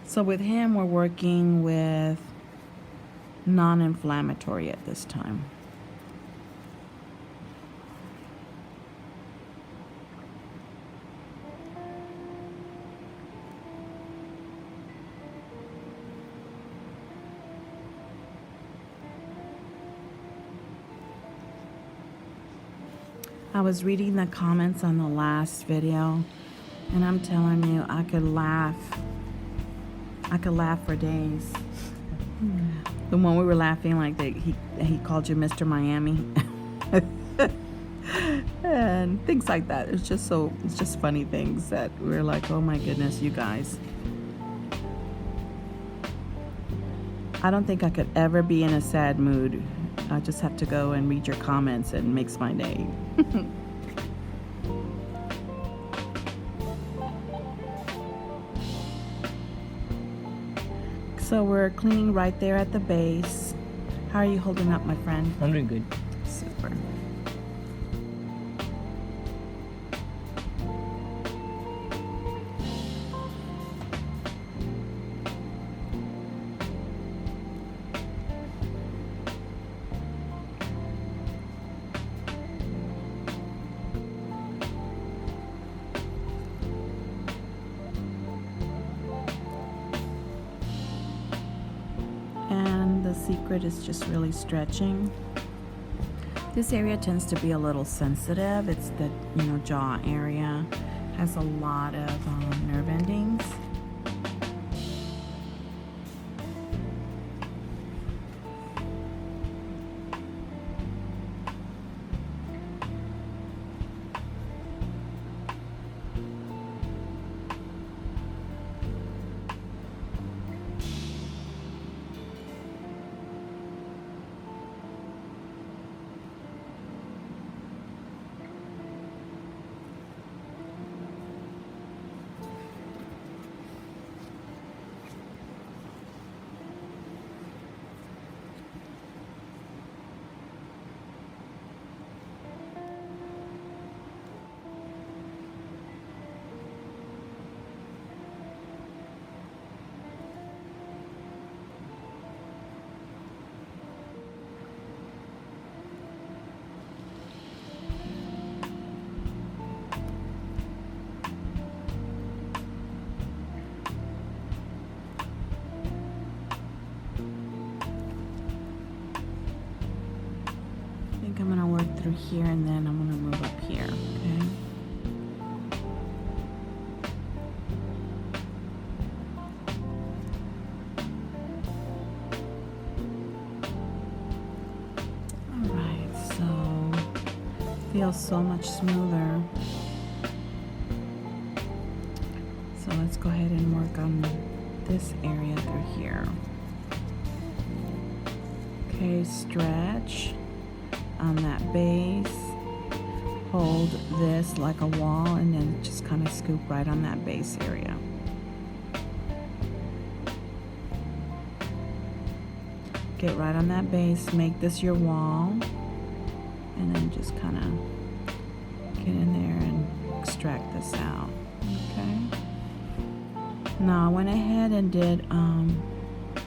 So with him, we're working with non-inflammatory at this time. I was reading the comments on the last video, and I'm telling you, I could laugh for days. The one we were laughing like that he called you Mr. Miami. And things like that. It's just funny things that we're like, oh my goodness, you guys. I don't think I could ever be in a sad mood. I just have to go and read your comments, and it makes my day. So we're cleaning right there at the base. How are you holding up, my friend? I'm doing good. Super. And the secret is just really stretching. This area tends to be a little sensitive. It's the jaw area. Has a lot of nerve endings. I'm gonna work through here, and then I'm gonna move up here, okay? All right, so feels so much smoother. So let's go ahead and work on this area through here. Okay, stretch on that base, hold this like a wall, and then just kind of scoop right on that base area. Get right on that base, make this your wall, and then just kind of get in there and extract this out. Okay. Now I went ahead and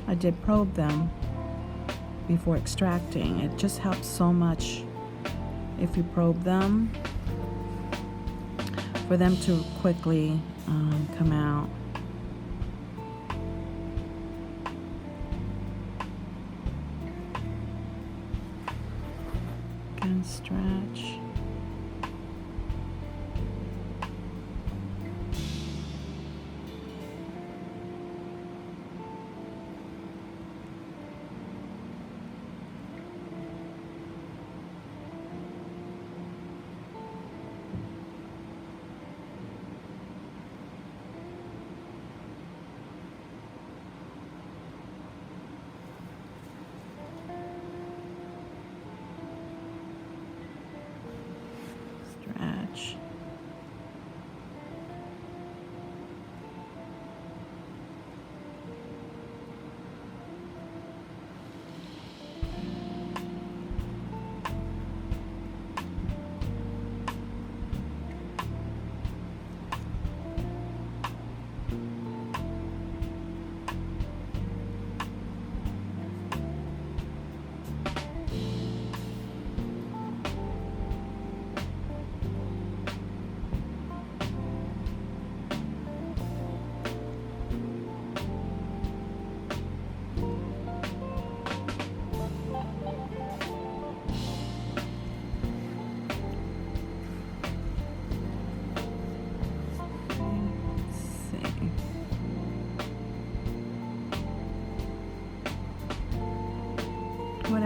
I did probe them before extracting. It just helps so much if you probe them for them to quickly come out. Again, stretch.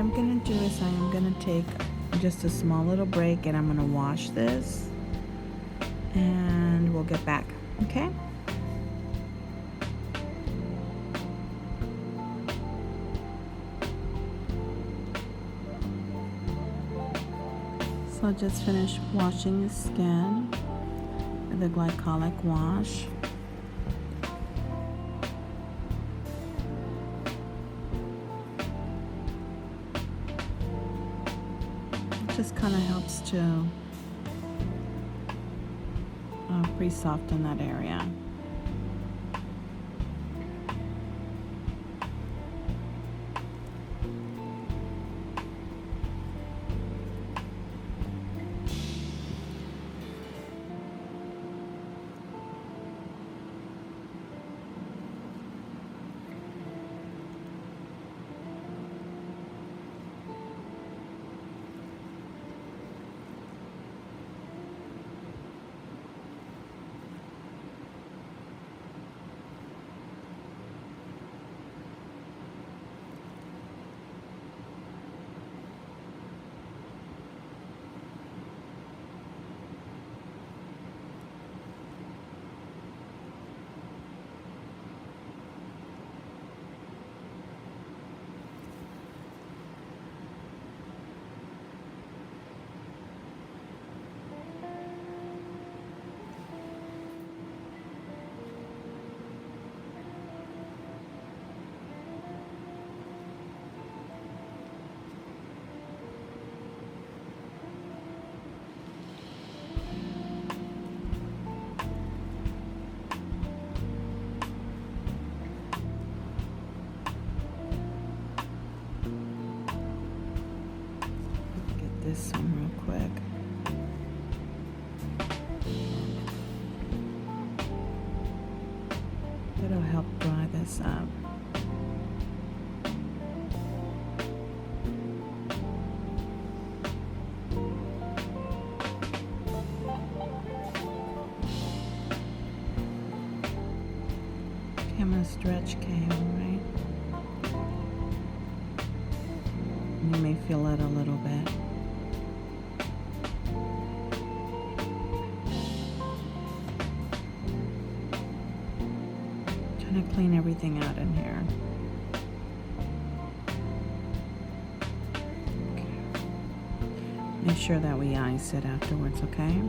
I'm gonna do is I am gonna take just a small little break and I'm gonna wash this and we'll get back, okay? So just finished washing the skin with a glycolic wash. It just kind of helps to pre-soften that area. This one real quick. It'll help dry this up. Okay, I'm gonna stretch Kay, alright? You may feel it a little bit. To clean everything out in here. Okay. Make sure that we ice it afterwards, okay?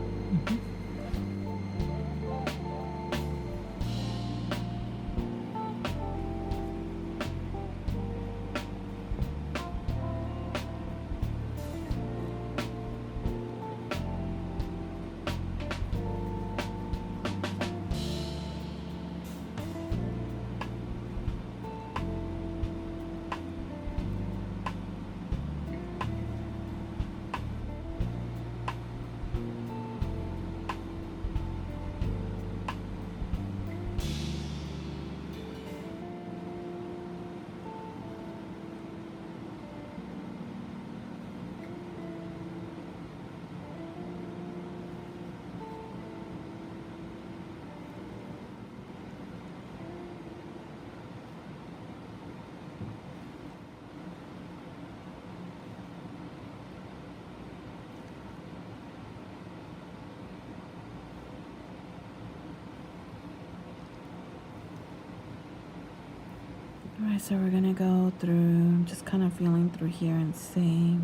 Alright, so we're gonna go through, just kind of feeling through here and see.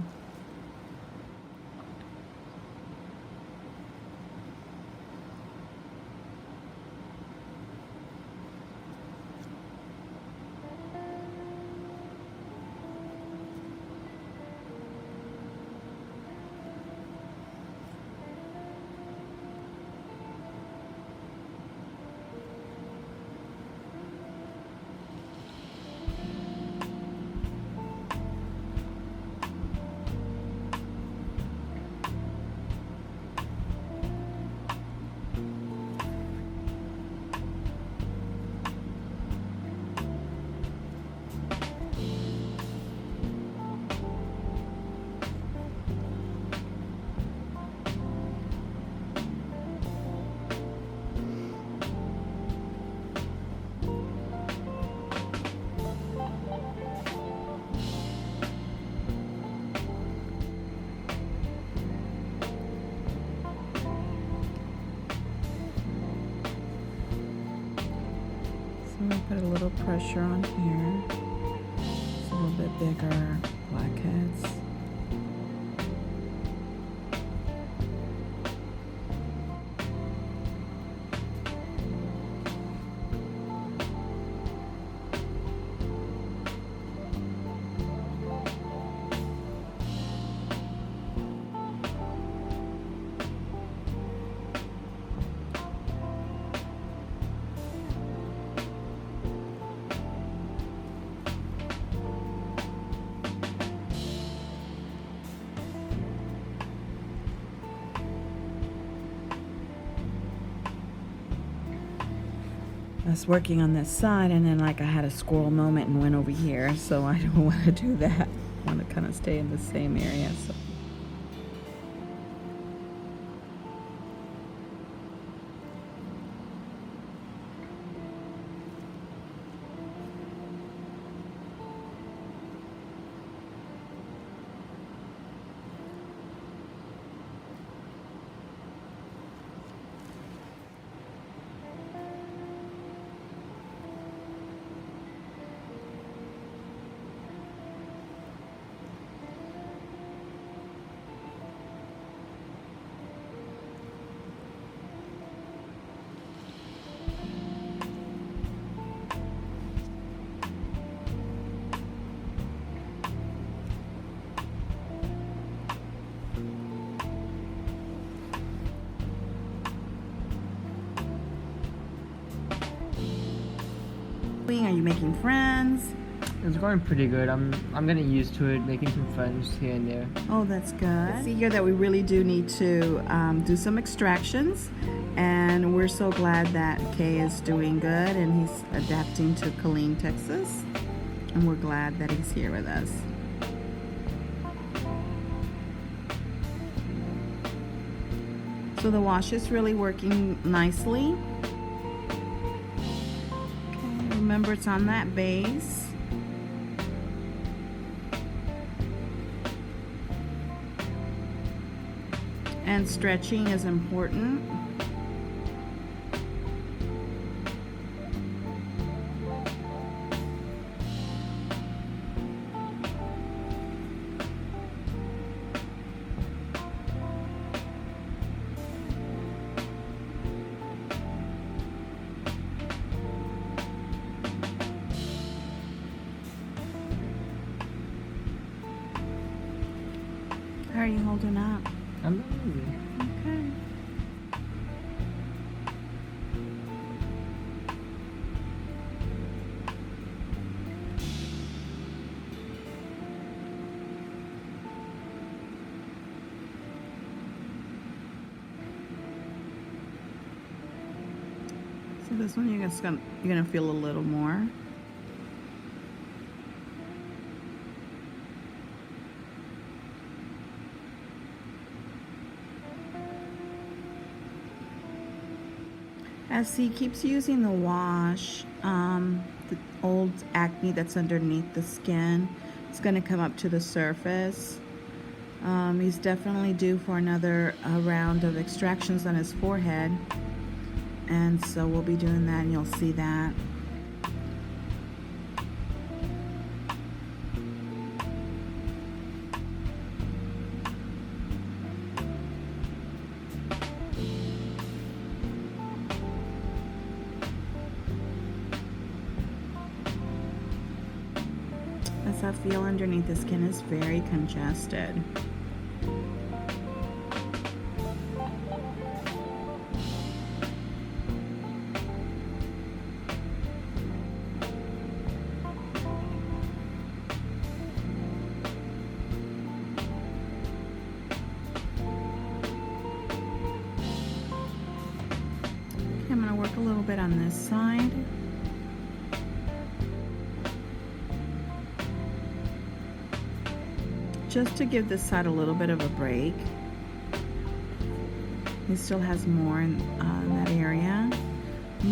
I'm going to put a little pressure on here. It's a little bit bigger blackheads. I was working on this side, and then like I had a squirrel moment and went over here, so I don't want to do that. I want to kind of stay in the same area. So. Are you making friends? It's going pretty good. I'm getting used to it, making some friends here and there. Oh, that's good. See here that we really do need to do some extractions, and we're so glad that Kay is doing good and he's adapting to Killeen, Texas, and we're glad that he's here with us. So the wash is really working nicely. Remember, it's on that base. And stretching is important. How are you holding up? I'm good. Okay. So this one you're gonna feel a little more. As he keeps using the wash, the old acne that's underneath the skin is going to come up to the surface. He's definitely due for another round of extractions on his forehead, and so we'll be doing that, and you'll see that. As I feel underneath the skin is very congested. Okay, I'm going to work a little bit on this side. Just to give this side a little bit of a break. He still has more in that area,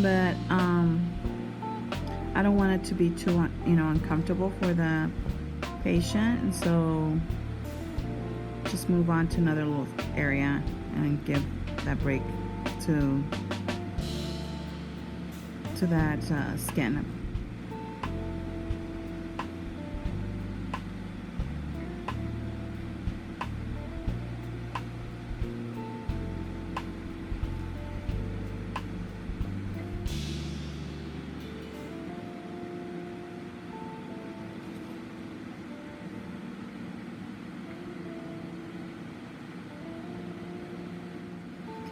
but I don't want it to be too uncomfortable for the patient, and so just move on to another little area and give that break to to that skin.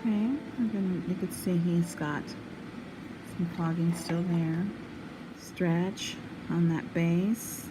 Okay, you can see he's got some clogging still there. Stretch on that base.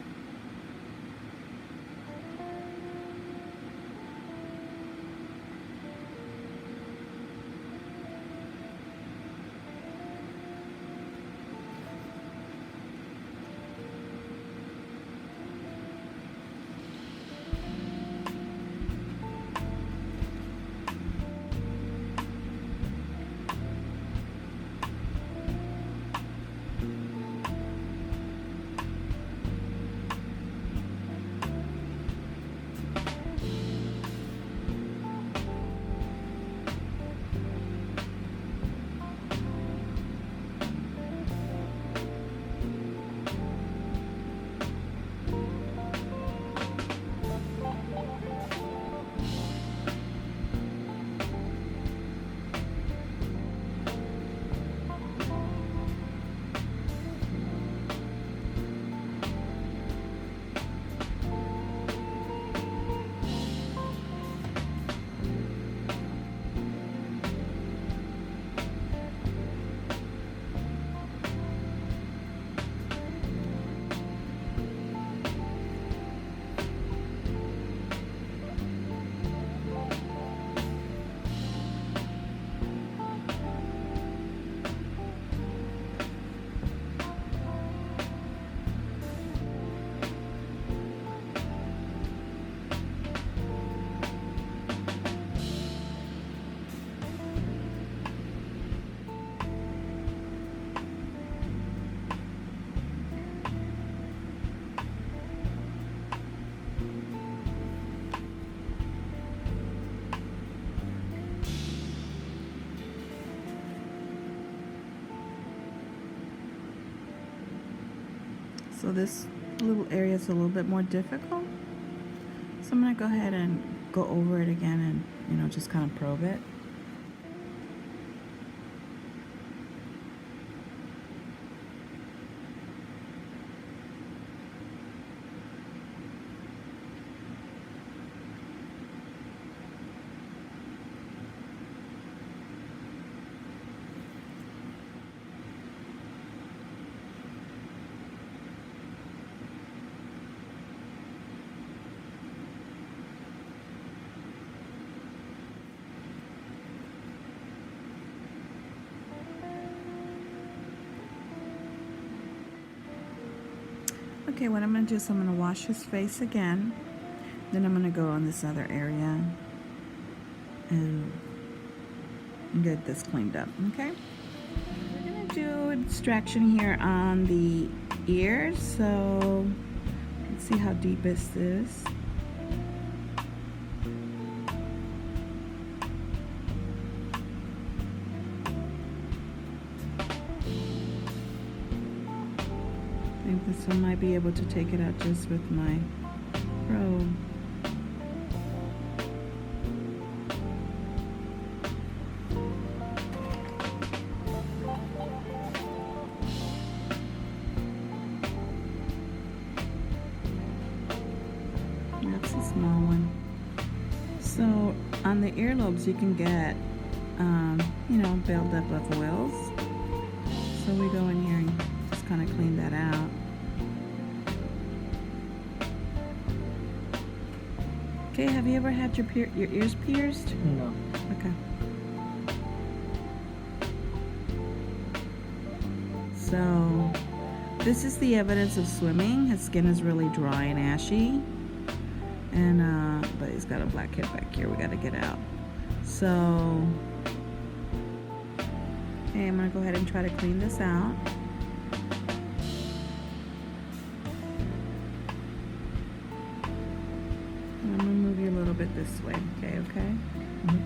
So this little area is a little bit more difficult. So I'm going to go ahead and go over it again and, just kind of probe it. Okay, what I'm going to do is I'm going to wash his face again. Then I'm going to go on this other area and get this cleaned up, okay? We're going to do a distraction here on the ears. So let's see how deep is this. I think this one might be able to take it out just with my probe. That's a small one. So on the earlobes you can get, buildup of oils. So we go in here and just kind of clean that out. Okay, have you ever had your ears pierced? No. Okay. So this is the evidence of swimming. His skin is really dry and ashy. And but he's got a black head back here we gotta get out. So okay, I'm gonna go ahead and try to clean this out. I'm gonna move you a little bit this way, okay? Mm-hmm.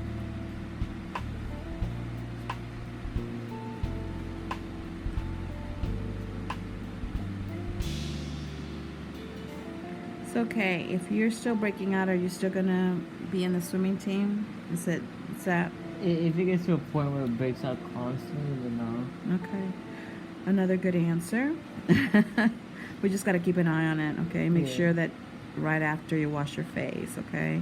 It's okay. If you're still breaking out, are you still gonna be in the swimming team? Is that If it gets to a point where it breaks out constantly, then no. okay? Another good answer. We just gotta keep an eye on it, okay? Make Yeah. sure that right after you wash your face, okay?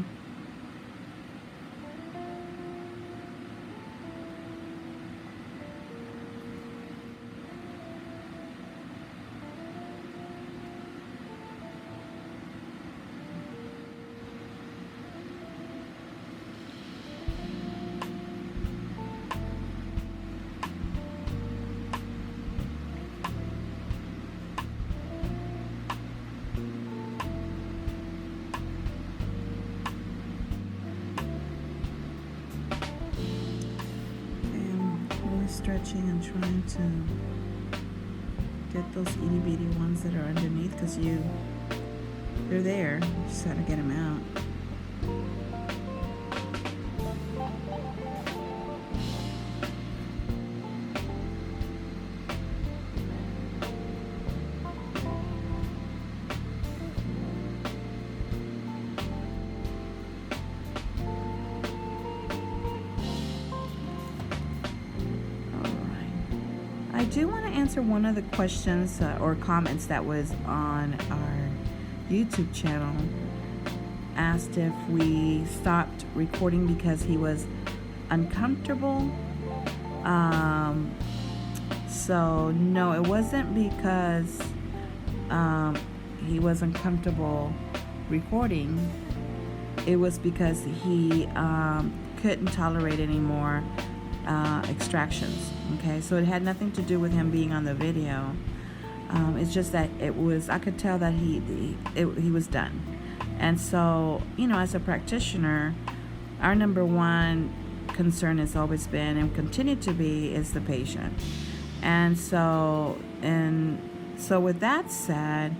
Stretching and trying to get those itty bitty ones that are underneath, because they're there. You just gotta get them out. I do want to answer one of the questions or comments that was on our YouTube channel. Asked if we stopped recording because he was uncomfortable. So no, it wasn't because he was uncomfortable recording. It was because he couldn't tolerate any more extractions. Okay, so it had nothing to do with him being on the video. It's just that I could tell that he was done. And so, as a practitioner, our number one concern has always been and continue to be is the patient. And so with that said,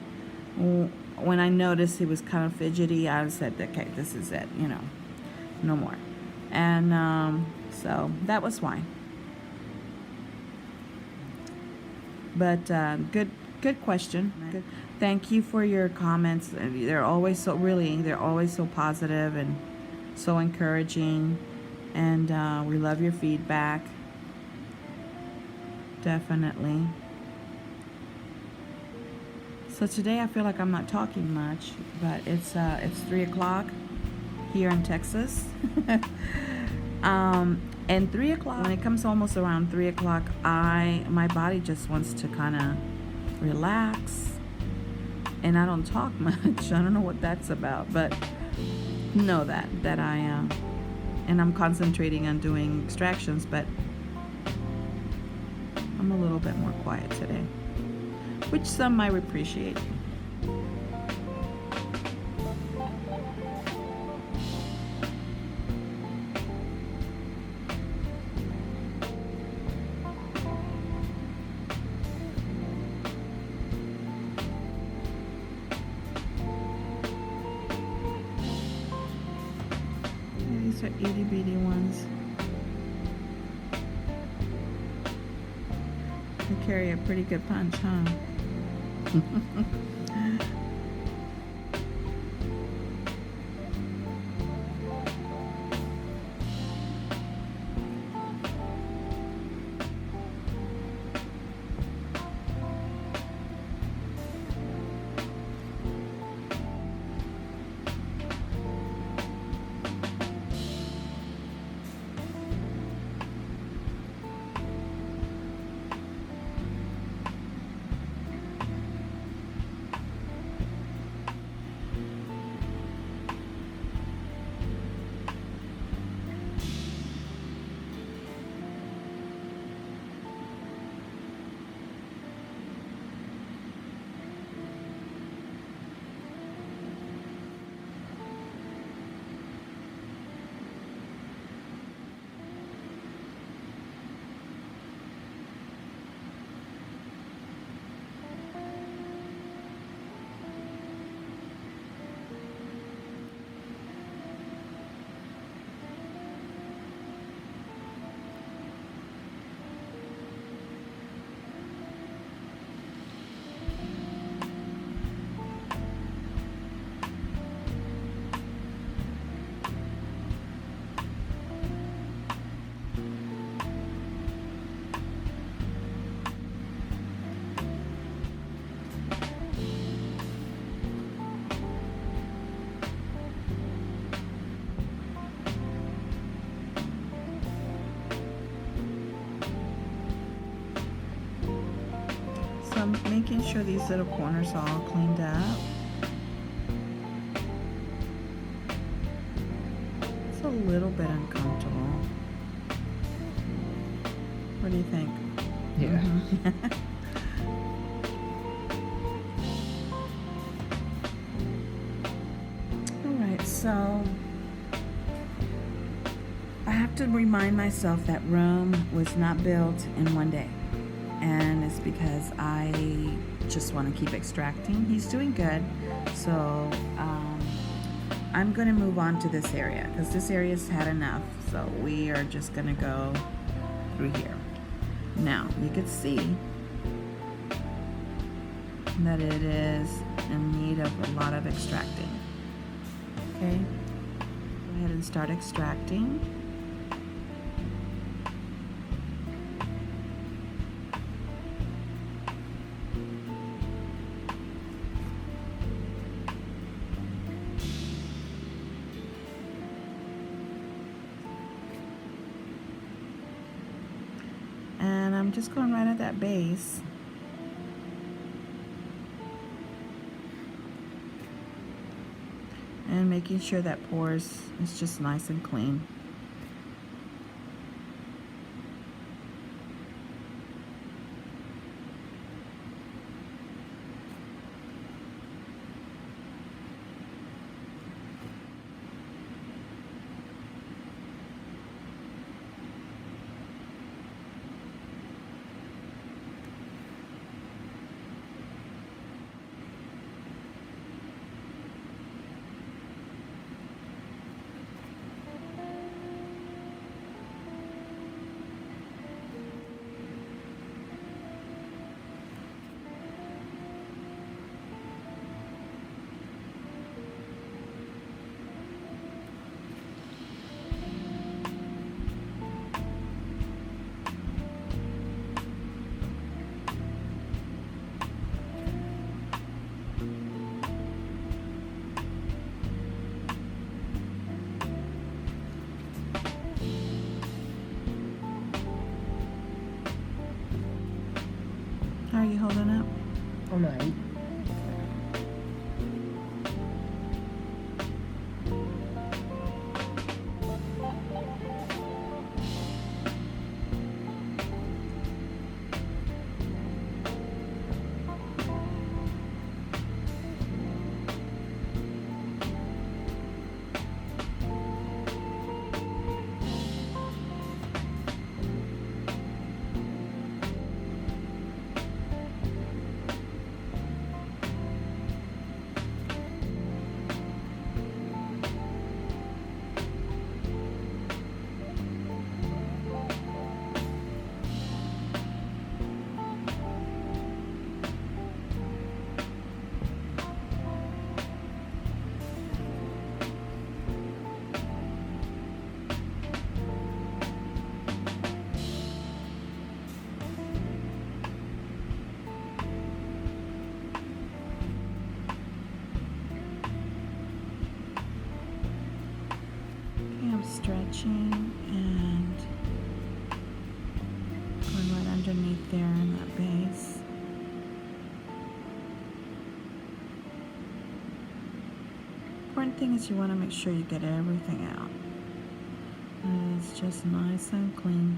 when I noticed he was kind of fidgety, I said, okay, this is it, no more. And so that was why. But good question. Good. Thank you for your comments. They're always so positive and so encouraging, and we love your feedback. Definitely. So today I feel like I'm not talking much, but it's 3 o'clock here in Texas. And 3 o'clock, when it comes almost around 3 o'clock, my body just wants to kind of relax, and I don't talk much. I don't know what that's about, but know that I am, and I'm concentrating on doing extractions, but I'm a little bit more quiet today, which some might appreciate. These are itty bitty ones. They carry a pretty good punch, huh? So I'm making sure these little corners are all cleaned up. It's a little bit uncomfortable. What do you think? Yeah. Alright, so I have to remind myself that Rome was not built in one day. And it's because I just want to keep extracting. He's doing good. So I'm going to move on to this area because this area's had enough. So we are just going to go through here. Now you can see that it is in need of a lot of extracting. Okay, go ahead and start extracting. And I'm just going right at that base. And making sure that pores is just nice and clean. How are you holding up? All right. Stretching and going right underneath there in that base. Important thing is you want to make sure you get everything out. And it's just nice and clean.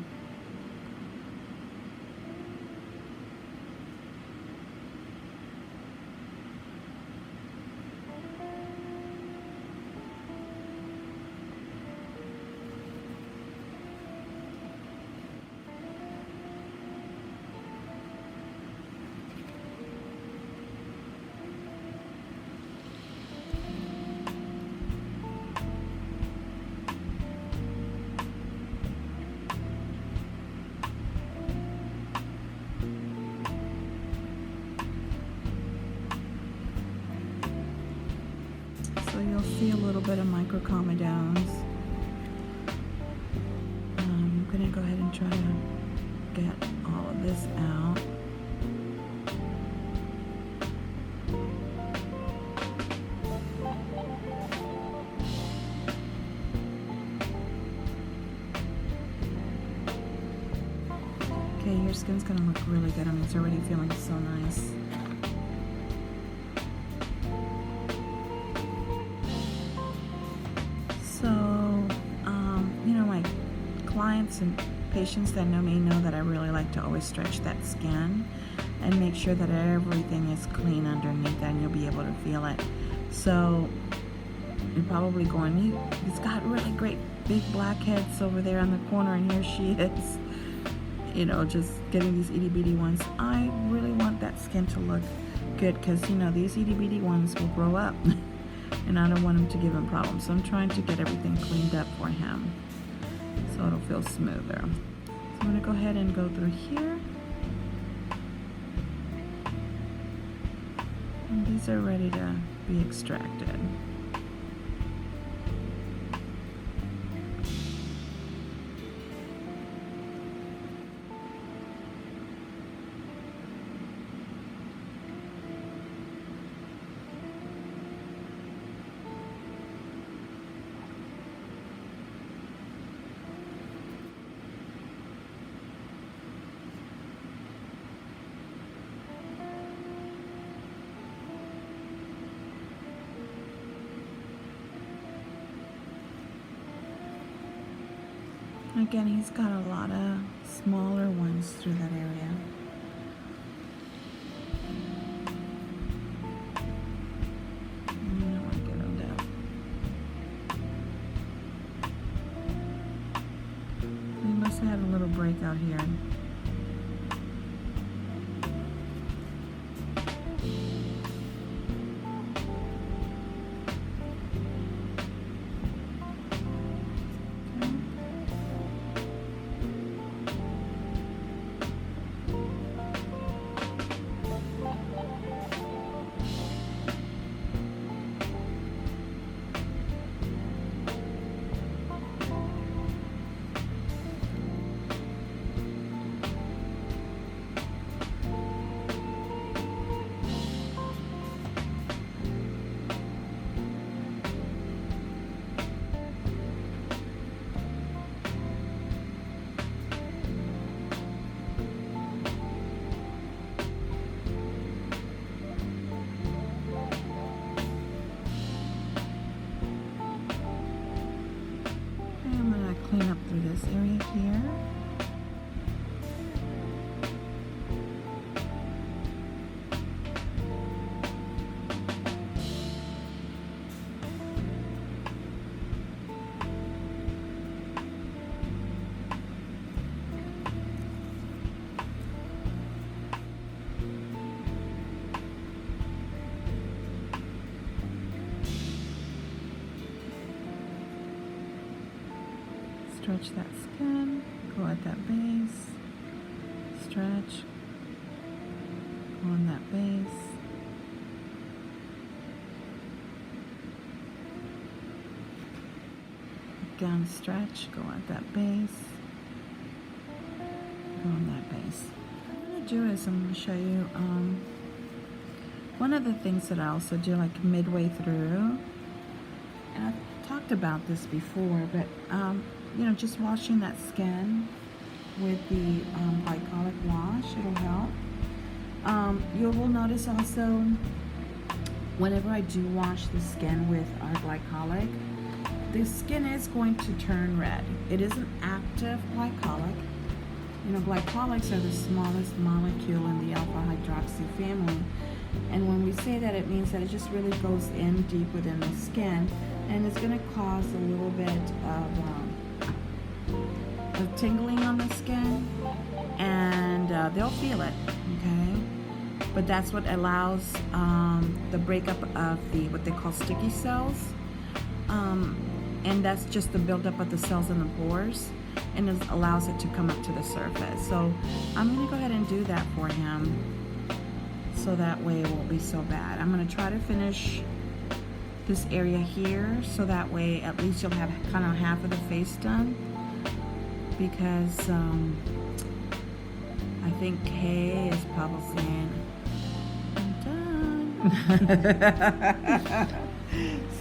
So you'll see a little bit of microcomedones. I'm going to go ahead and try to get all of this out. Okay, your skin's going to look really good. I mean, it's already feeling so nice. patients that know me know that I really like to always stretch that skin and make sure that everything is clean underneath, and you'll be able to feel it. So you're probably going, he's got really great big blackheads over there on the corner, and here she is, you know, just getting these itty bitty ones. I really want that skin to look good, because you know these itty bitty ones will grow up and I don't want him to give him problems. So I'm trying to get everything cleaned up for him so it'll feel smoother. So I'm going to go ahead and go through here. And these are ready to be extracted. Again, he's got a lot of smaller ones through that area. I don't want to get them down. He must have had a little breakout here. Clean up through this area here. Stretch that skin, go at that base, stretch, go on that base, again stretch, go at that base, go on that base. What I'm going to do is I'm going to show you one of the things that I also do like midway through, and I've talked about this before, but you know, just washing that skin with the glycolic wash, it'll help. You will notice also, whenever I do wash the skin with our glycolic, the skin is going to turn red. It is an active glycolic. You know, glycolics are the smallest molecule in the alpha hydroxy family. And when we say that, it means that it just really goes in deep within the skin, and it's going to cause a little bit of tingling on the skin, and they'll feel it, okay? But that's what allows the breakup of the what they call sticky cells, and that's just the buildup of the cells in the pores, and it allows it to come up to the surface. So I'm going to go ahead and do that for him, so that way it won't be so bad. I'm going to try to finish this area here, so that way at least you'll have kind of half of the face done, because I think Kay is probably saying, I'm done.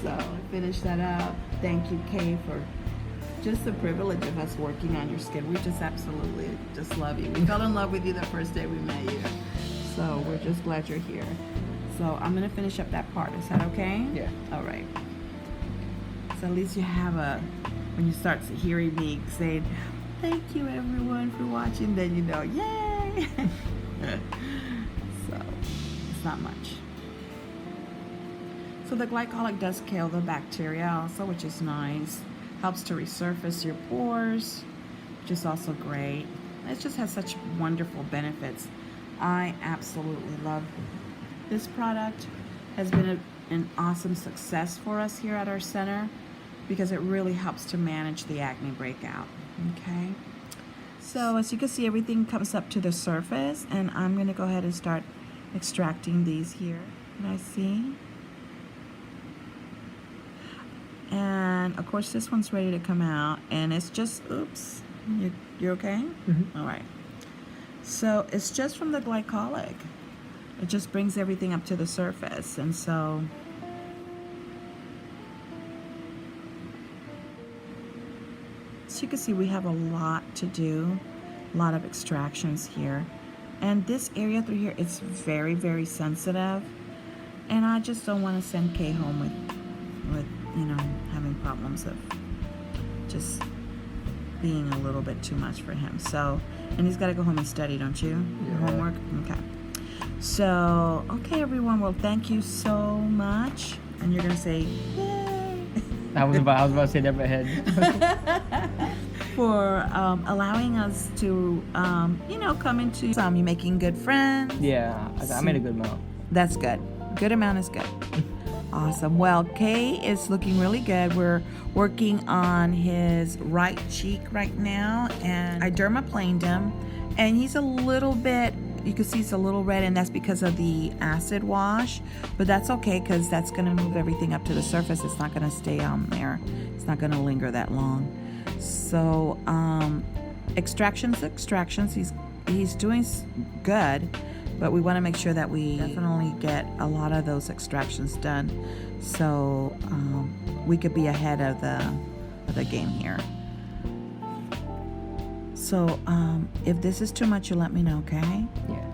So I finished that up. Thank you, Kay, for just the privilege of us working on your skin. We just absolutely just love you. We fell in love with you the first day we met you. So we're just glad you're here. So I'm going to finish up that part. Is that okay? Yeah. All right. So at least you have when you start hearing me saying, Thank you everyone for watching. Then you know, yay! So it's not much. So the glycolic does kill the bacteria also, which is nice. Helps to resurface your pores, which is also great. It just has such wonderful benefits. I absolutely love this product. Has been an awesome success for us here at our center because it really helps to manage the acne breakout. Okay, so as you can see, everything comes up to the surface, and I'm going to go ahead and start extracting these here. Can I see? And of course this one's ready to come out, and it's just, oops, you're okay? Mm-hmm. All right, so it's just from the glycolic. It just brings everything up to the surface. And so you can see we have a lot to do, a lot of extractions here. And this area through here is very, very sensitive. And I just don't want to send Kay home with you know, having problems of just being a little bit too much for him. So, and he's got to go home and study, don't you? Yeah. Homework? Okay. So, okay, everyone. Well, thank you so much. And you're going to say, yay! I was about to say that in my head. For allowing us to, you know, come into you making good friends. Yeah, I made a good amount. That's good. Good amount is good. Awesome. Well, Kay is looking really good. We're working on his right cheek right now, and I dermaplaned him, and he's a little bit, you can see he's a little red, and that's because of the acid wash, but that's okay because that's going to move everything up to the surface. It's not going to stay on there. It's not going to linger that long. So extractions. He's doing good, but we want to make sure that we definitely get a lot of those extractions done, so we could be ahead of the game here. So if this is too much, you let me know, okay? Yeah.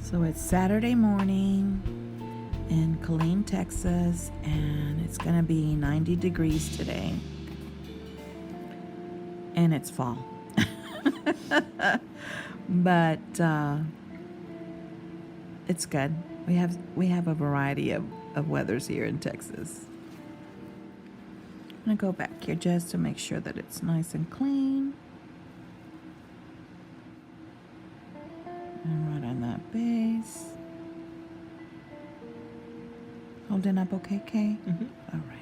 So it's Saturday morning in Killeen, Texas, and it's gonna be 90 degrees today. And it's fall. But it's good. We have a variety of weathers here in Texas. I'm gonna go back here just to make sure that it's nice and clean. And right on that base. Holding up okay, Kay? Mm-hmm. All right.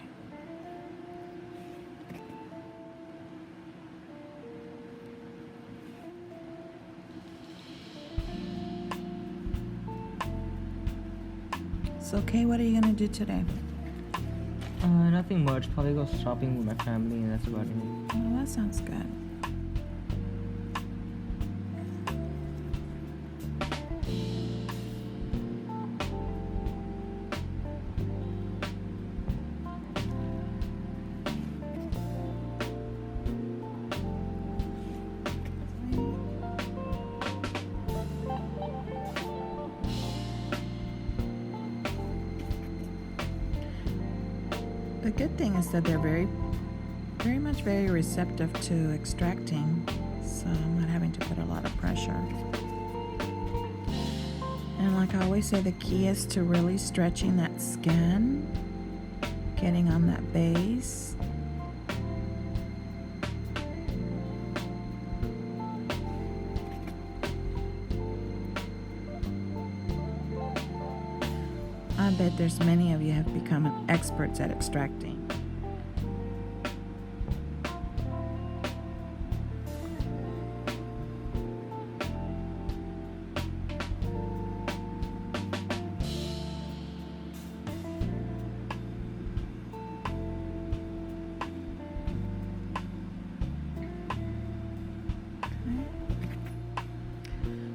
So, Kay, what are you gonna do today? Nothing much. Probably go shopping with my family, and that's about it. Oh, that sounds good. The good thing is that they're very much very receptive to extracting, so I'm not having to put a lot of pressure. And like I always say, the key is to really stretching that skin, getting on that base. I bet there's many of you have become experts at extracting.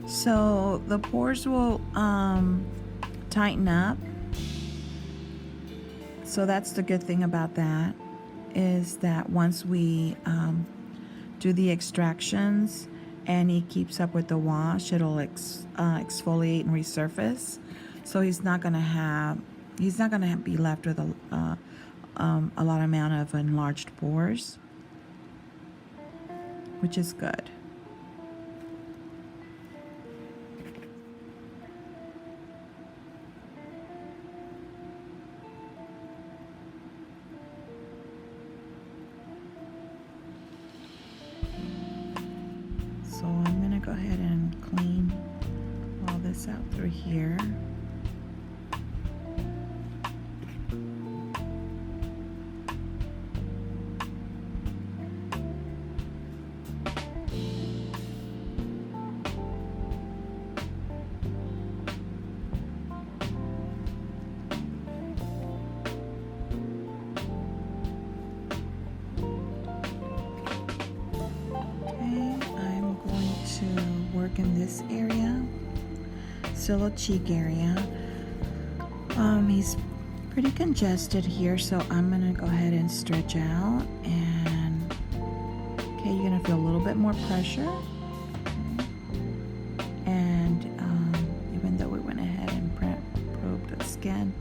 So the pores will tighten up. So that's the good thing about that, is that once we do the extractions and he keeps up with the wash, it'll exfoliate and resurface. So he's not gonna be left with a lot amount of enlarged pores, which is good. So I'm gonna go ahead and clean all this out through here. In this area, ciliary cheek area. He's pretty congested here, so I'm gonna go ahead and stretch out. And okay, you're gonna feel a little bit more pressure. Okay. And even though we went ahead and probed the skin,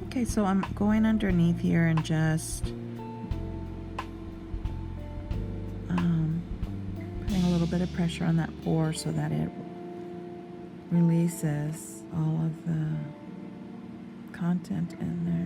okay, so I'm going underneath here and just putting a little bit of pressure on that pore so that it releases all of the content in there.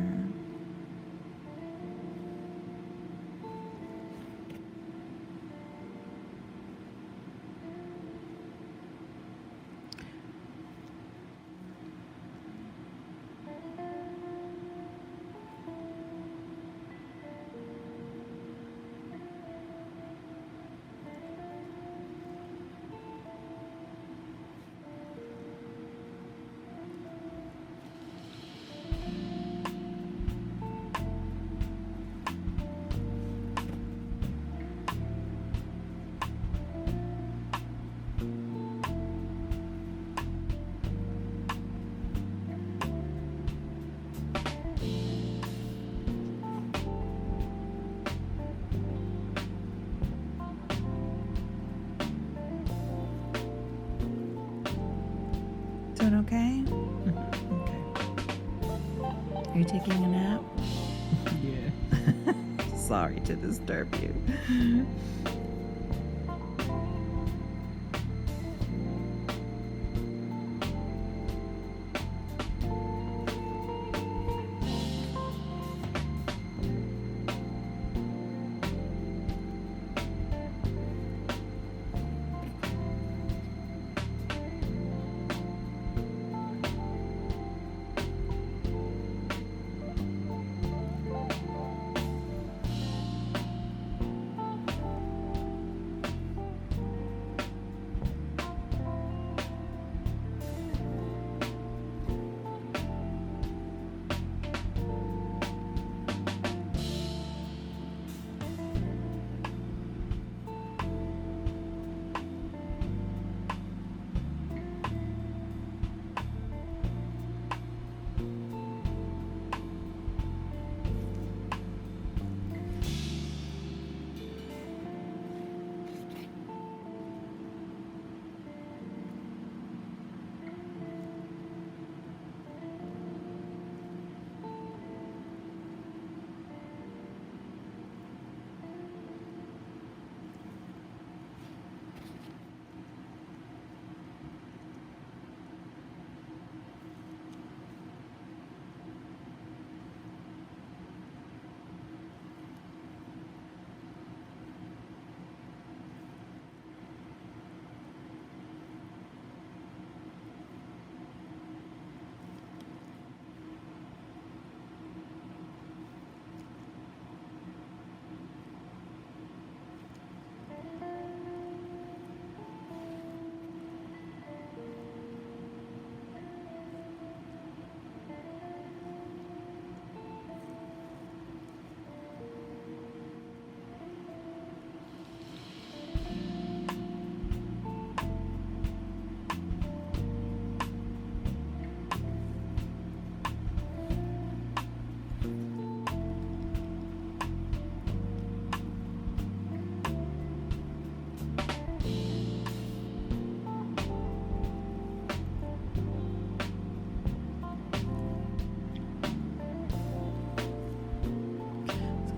Doing okay? Okay. Are you taking a nap? Yeah. Sorry to disturb you.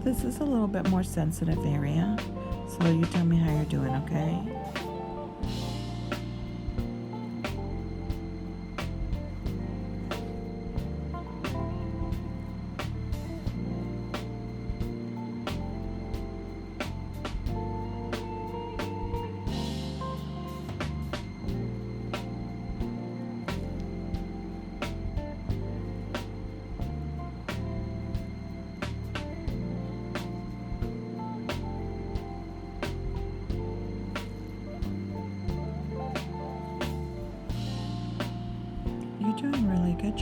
This is a little bit more sensitive area, so you tell me how you're doing, okay? You're doing really good.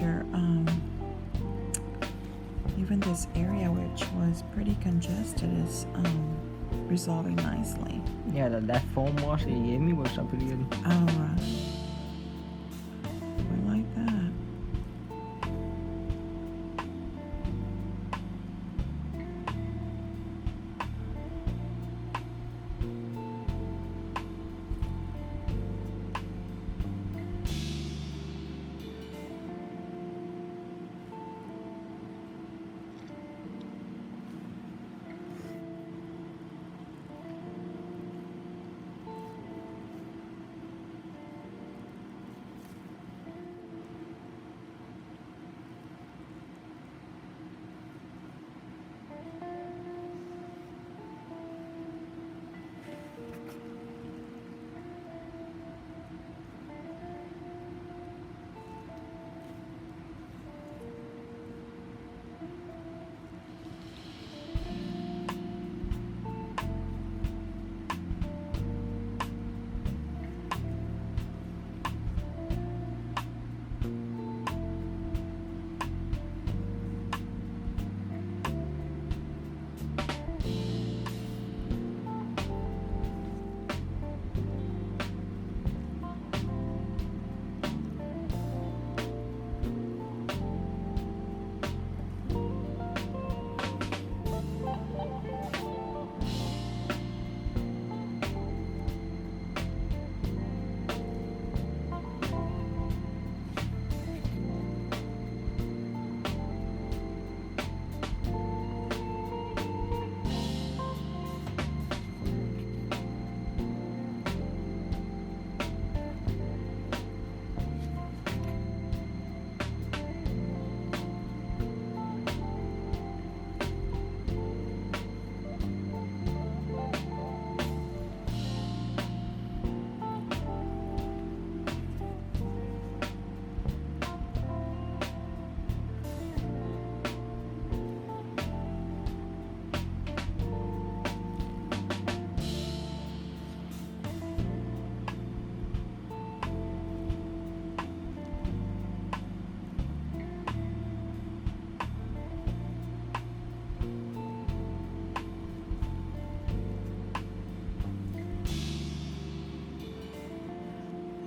Even this area, which was pretty congested, is resolving nicely. Yeah, that foam wash that you gave me works out pretty good. Oh, we like that.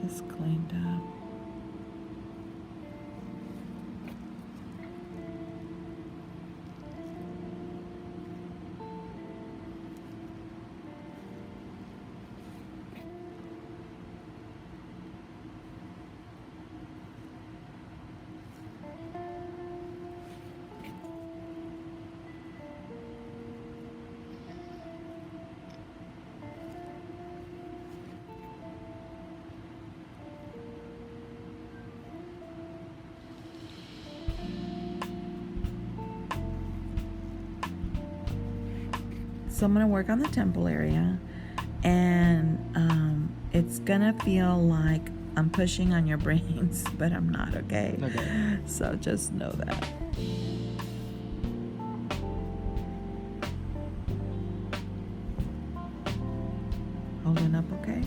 It's cleaned up. So I'm going to work on the temple area, and it's going to feel like I'm pushing on your brains, but I'm not, okay? Okay. So just know that. Holding up okay?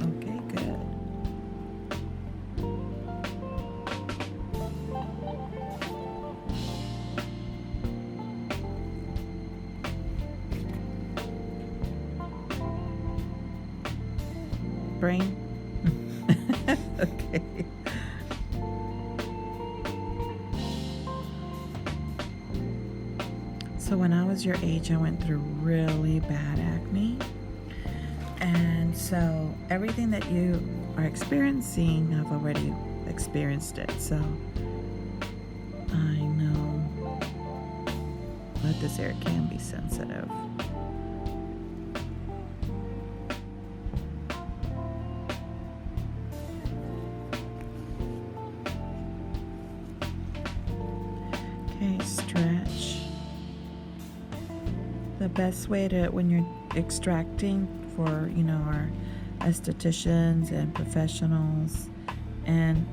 Okay, good. Brain? Okay. So when I was your age, I went through really bad acne. And so everything that you are experiencing, I've already experienced it. So I know what but this area can be sensitive. Okay, stretch. The best way to, when you're extracting for, you know, our estheticians and professionals and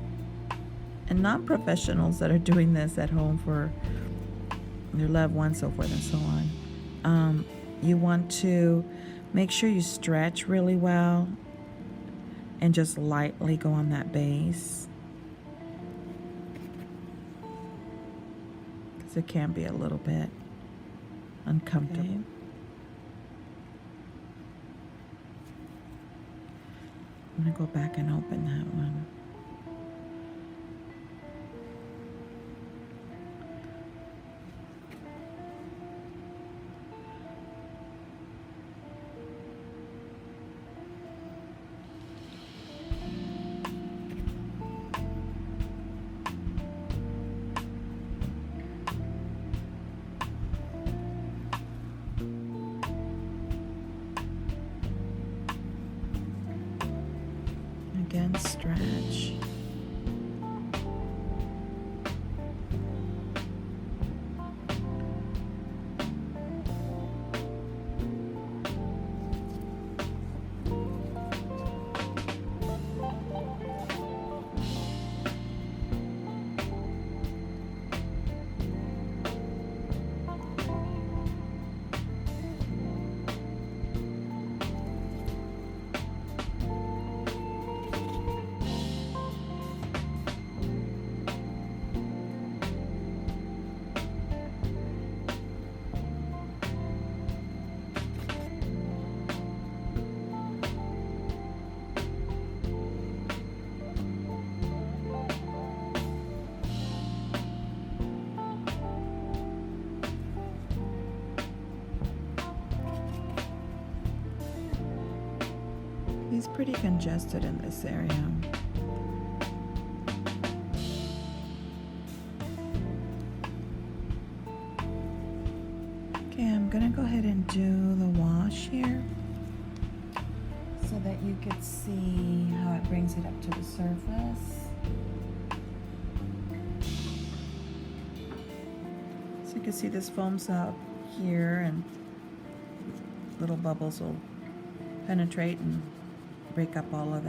non-professionals that are doing this at home for your loved ones, so forth and so on, you want to make sure you stretch really well and just lightly go on that base, because it can be a little bit uncomfortable. Okay. I'm going to go back and open that one. Again, stretch. He's pretty congested in this area. Okay, I'm gonna go ahead and do the wash here so that you can see how it brings it up to the surface. So you can see this foams up here and little bubbles will penetrate and break up all of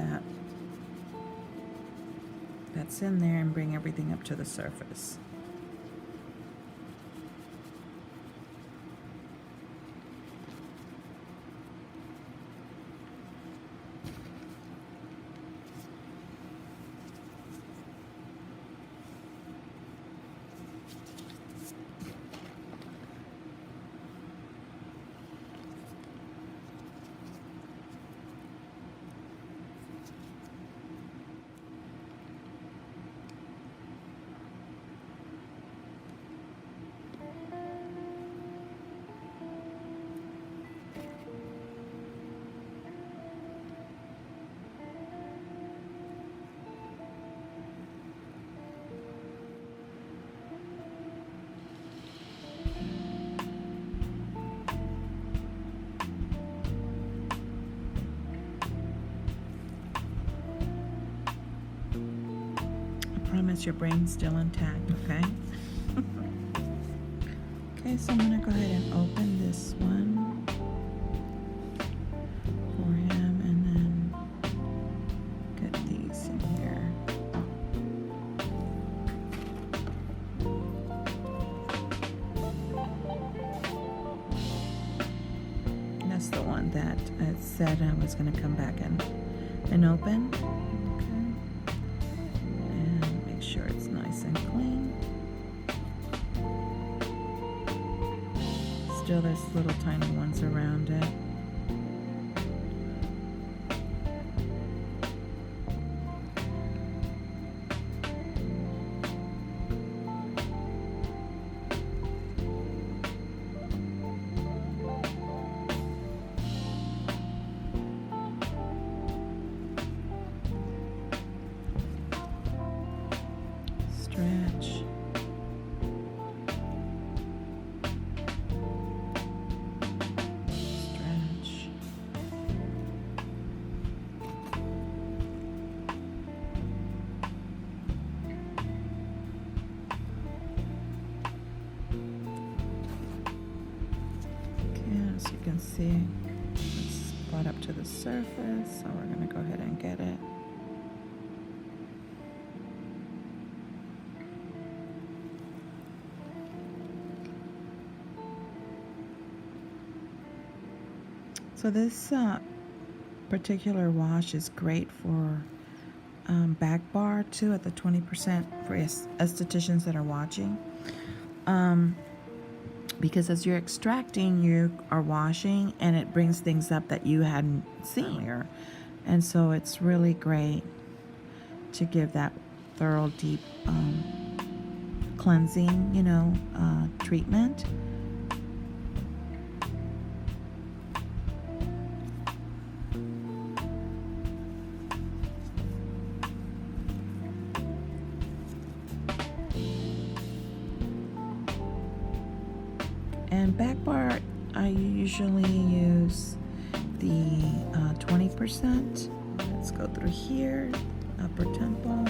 that's in there and bring everything up to the surface. Promise your brain's still intact, okay? Okay, so I'm gonna go ahead and open this one for him and then get these in here. And that's the one that I said I was gonna come back and open. Sure it's nice and clean. Still there's little tiny ones around it. Stretch. see it's brought up to the surface, so we're going to go ahead and get it. So this particular wash is great for back bar too, at the 20% for estheticians that are watching. Because as you're extracting, you are washing, and it brings things up that you hadn't seen earlier. And so it's really great to give that thorough, deep cleansing, treatment. And back bar, I usually use the 20%. Let's go through here, upper temple.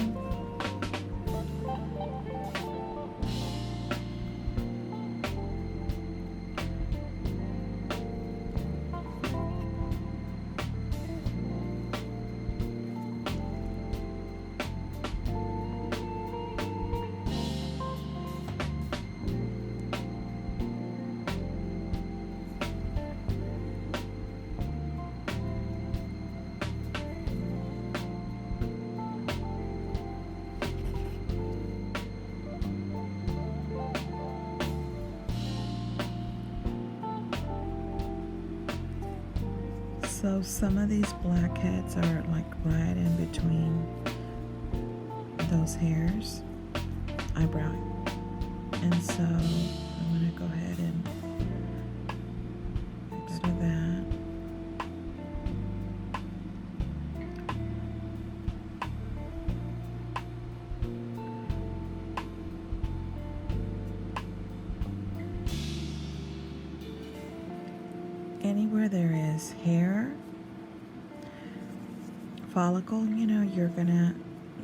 So some of these blackheads are like right in between those hairs, eyebrow. And so I'm going to go ahead and do that. Anywhere there is hair follicle,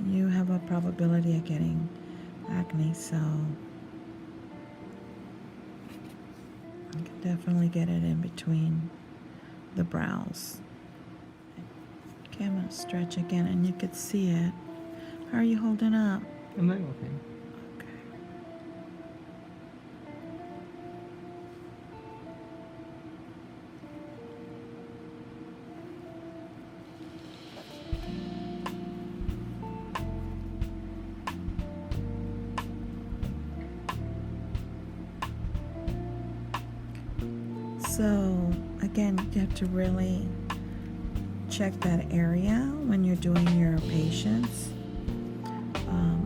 you have a probability of getting acne, so you can definitely get it in between the brows. Okay, I'm going to stretch again, and you could see it. How are you holding up? I'm doing okay. So again, you have to really check that area when you're doing your patients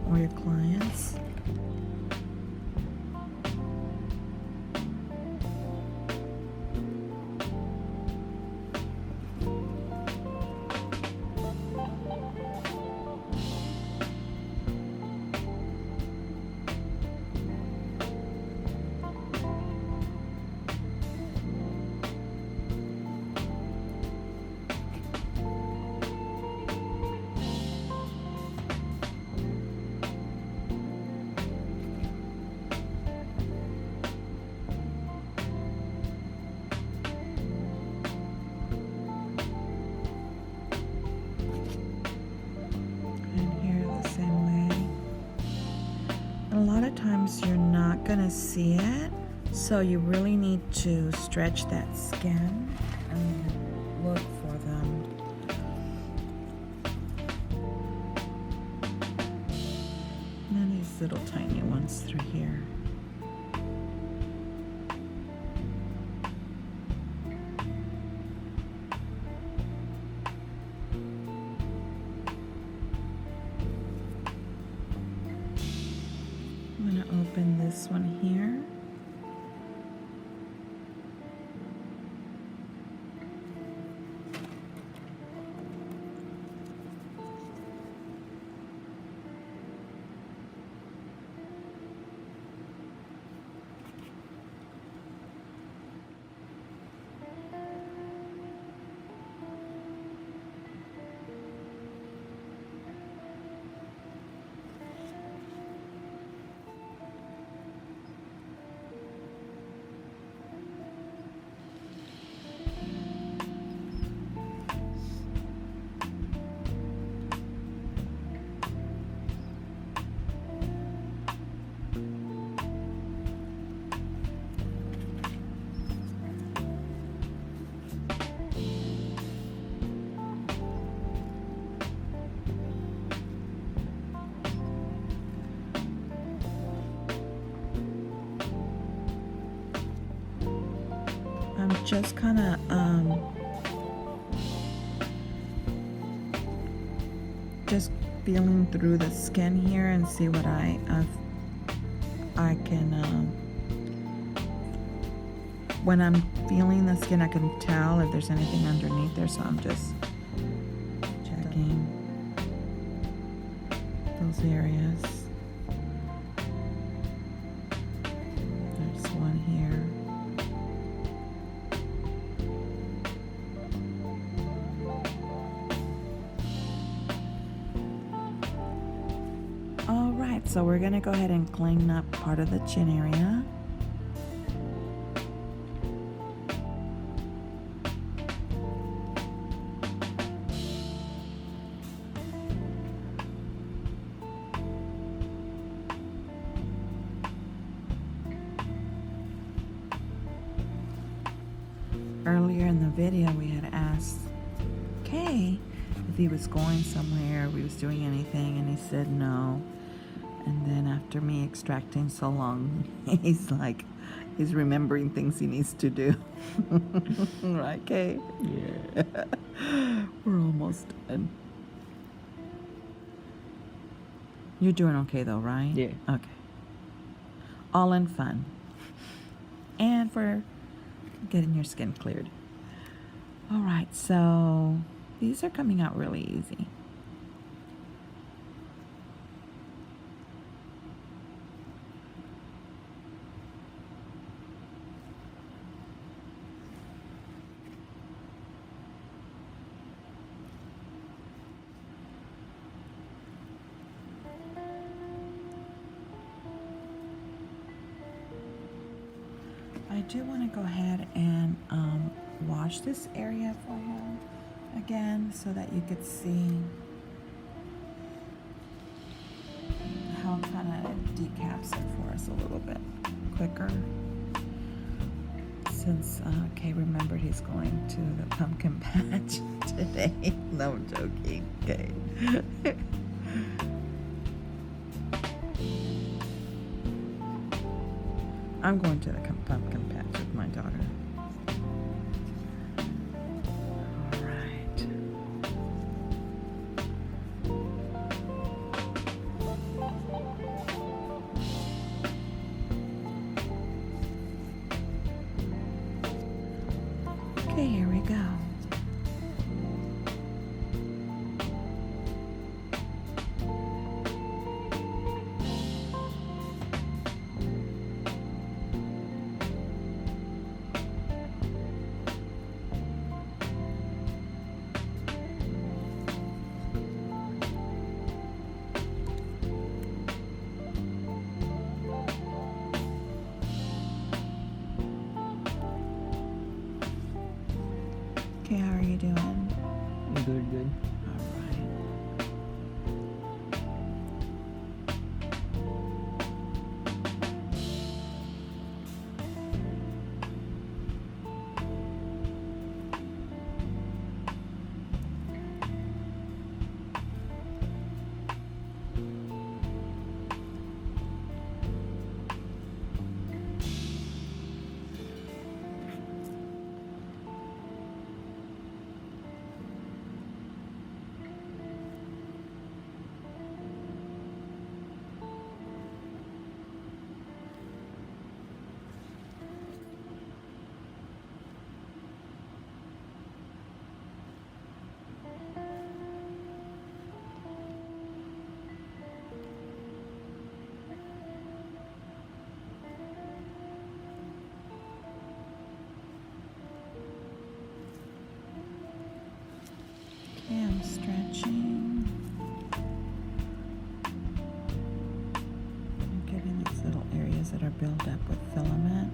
or your clients. A lot of times you're not going to see it, so you really need to stretch that skin and look for them. And then these little tiny ones through here. Open this one here. just kind of just feeling through the skin here and see what I can when I'm feeling the skin, I can tell if there's anything underneath there, so I'm just checking those areas. There's one here. All right, so we're gonna go ahead and clean up part of the chin area. Earlier in the video, we had asked Kay if he was going somewhere, if he was doing anything, and he said no. And then after me extracting so long, he's like, he's remembering things he needs to do. Right, Kay? Yeah. We're almost done. You're doing okay though, right? Yeah. Okay. All in fun. And for getting your skin cleared. All right, so these are coming out really easy. I do want to go ahead and wash this area for him again so that you could see how it kind of decaps it for us a little bit quicker. Since Kay remembered he's going to the pumpkin patch today. No, I'm joking, Kay. I'm going to the pumpkin patch with my daughter. All right. Okay, here we go. Okay, how are you doing? Good, good. All right. Okay, I'm stretching. I'm getting these little areas that are built up with filament.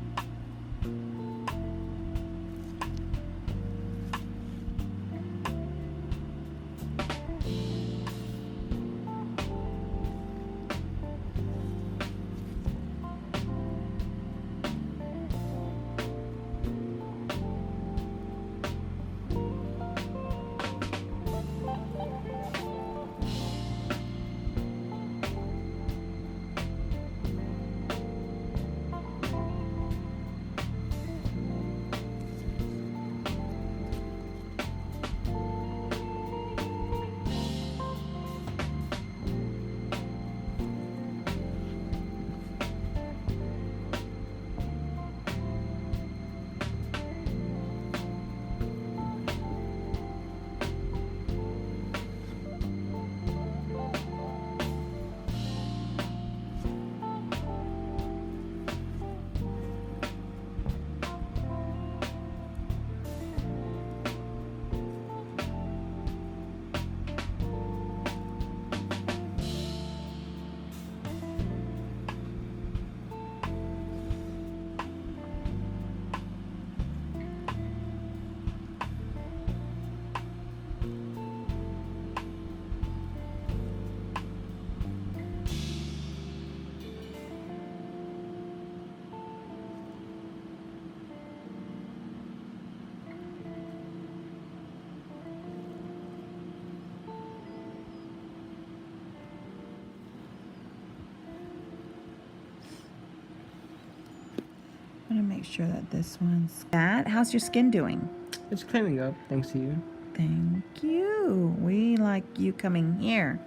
I'm gonna make sure that this one's that. How's your skin doing? It's clearing up, thanks to you. Thank you. We like you coming here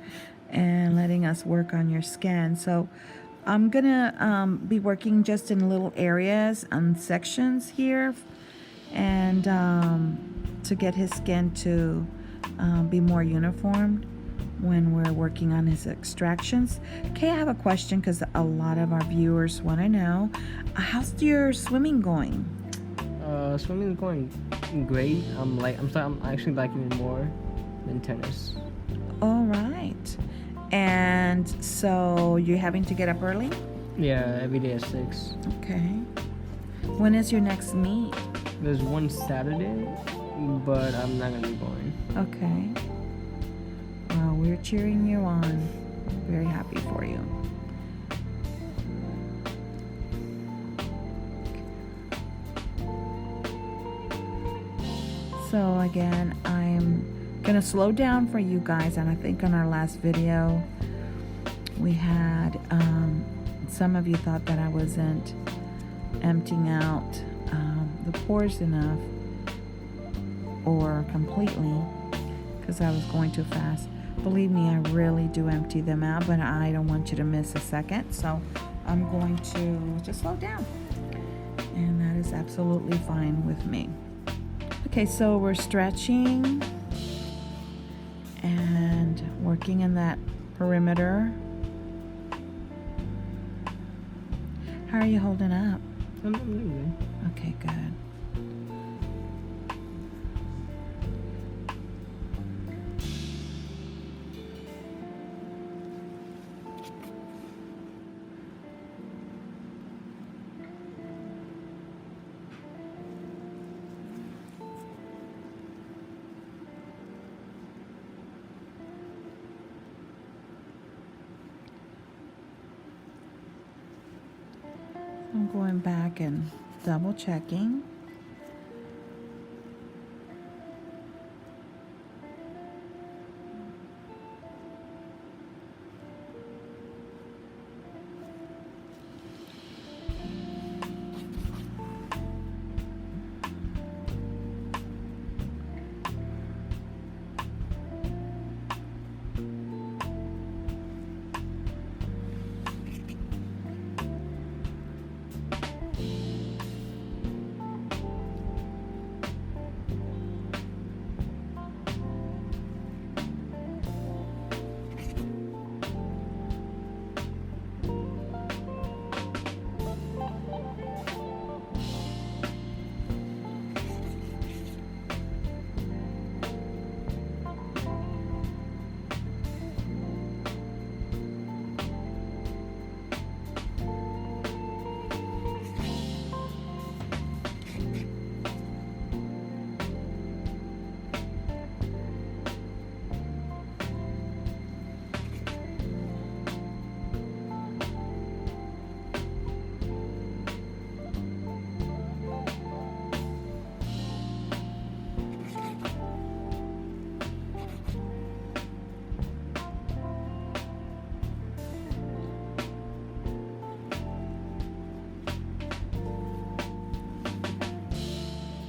and letting us work on your skin. So I'm gonna be working just in little areas and sections here, and to get his skin to be more uniform when we're working on his extractions. Okay, I have a question because a lot of our viewers want to know, how's your swimming going? Swimming is going great. I'm actually liking it more than tennis. All right. And so you're having to get up early? Yeah, every day at 6. Okay. When is your next meet? There's one Saturday, but I'm not gonna be going. Okay. Well, we're cheering you on. Very happy for you. So again, I'm gonna slow down for you guys, and I think on our last video we had some of you thought that I wasn't emptying out the pores enough or completely because I was going too fast. Believe me, I really do empty them out, but I don't want you to miss a second, so I'm going to just slow down, and that is absolutely fine with me. Okay, so we're stretching and working in that perimeter. How are you holding up? I'm doing good. Okay, good. I'm going back and double checking.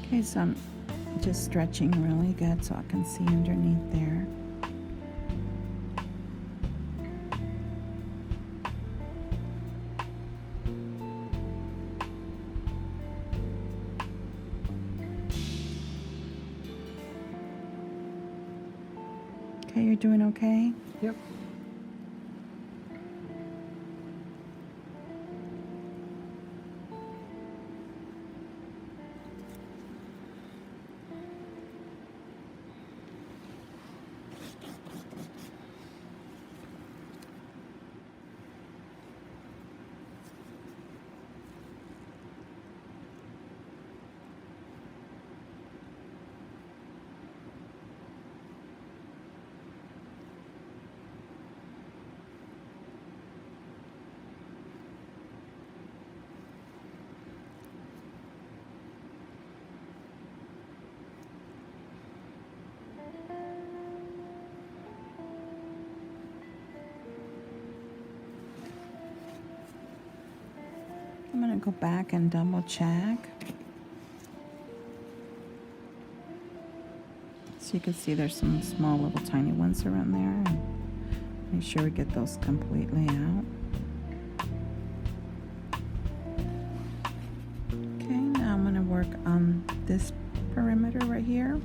Okay, so I'm just stretching really good so I can see underneath there. Okay, you're doing okay? Yep. I'm going to go back and double check. So you can see there's some small little tiny ones around there. And make sure we get those completely out. Okay, now I'm going to work on this perimeter right here.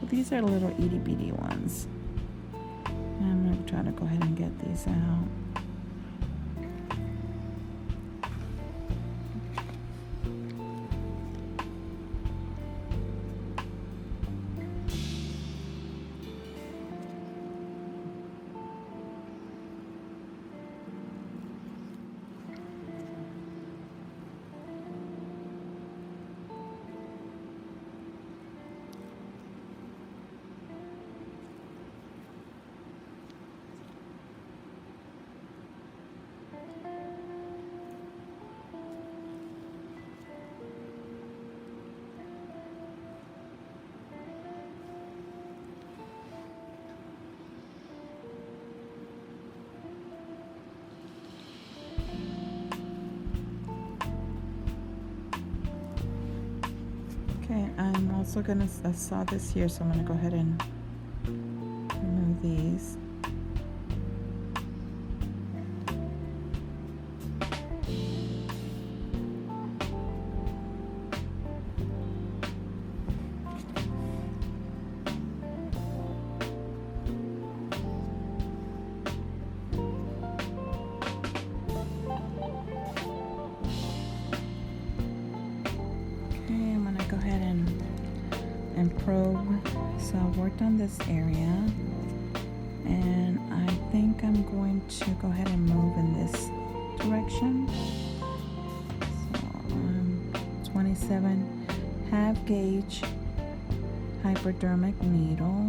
These are little itty bitty ones. And I'm going to try to go ahead and get these out. Okay, I'm also gonna, I saw this here, so I'm gonna go ahead and remove these. Go ahead and probe. So I worked on this area, and I think I'm going to go ahead and move in this direction. So 27 half gauge hypodermic needle.